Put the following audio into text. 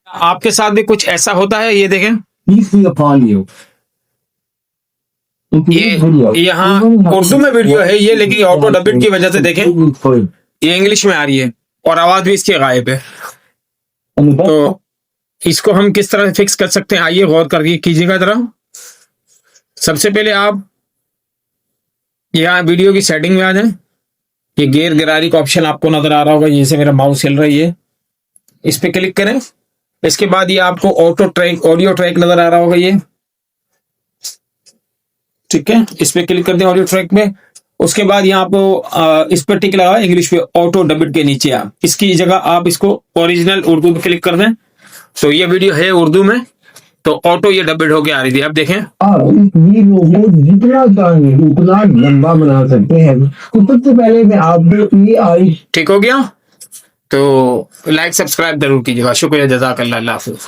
आपके साथ भी कुछ ऐसा होता है? ये देखें, peace be upon you. ये यहाँ उर्दू में वीडियो है ये, लेकिन ऑटो डबिट की वजह से देखें ये इंग्लिश में आ रही है और आवाज भी इसकी गायब है। तो इसको हम किस तरह फिक्स कर सकते हैं, आइए गौर करिए, कीजिएगा जरा। सबसे पहले आप यहाँ वीडियो की सेटिंग में आ जाएं। ये गियर गिरारी का ऑप्शन आपको नजर आ रहा होगा, जैसे मेरा माउस हिल रही है, इस पे क्लिक करें। इसके बाद ये आपको ऑटो ट्रैक, ऑडियो ट्रैक नजर आ रहा होगा ये, ठीक है, इस पे क्लिक कर दें ऑडियो ट्रैक में। उसके बाद यहाँ आपको इस पर टिक लगा इंग्लिश पे, ऑटो डबिट के नीचे आप इसकी जगह आप इसको ओरिजिनल उर्दू पे क्लिक कर दें। तो ये वीडियो है उर्दू में, तो ऑटो ये डबिट होके आ रही थी, अब देखें। ये लोगों जितना चाहेंगे उतना लंबा बना सकते हैं। तो सबसे पहले मैं आपको ये आई ठीक हो गया, तो लाइक सब्सक्राइब जरूर कीजिएगा। शुक्रिया, जज़ाकल्लाह, अल्लाह हाफ़िज़।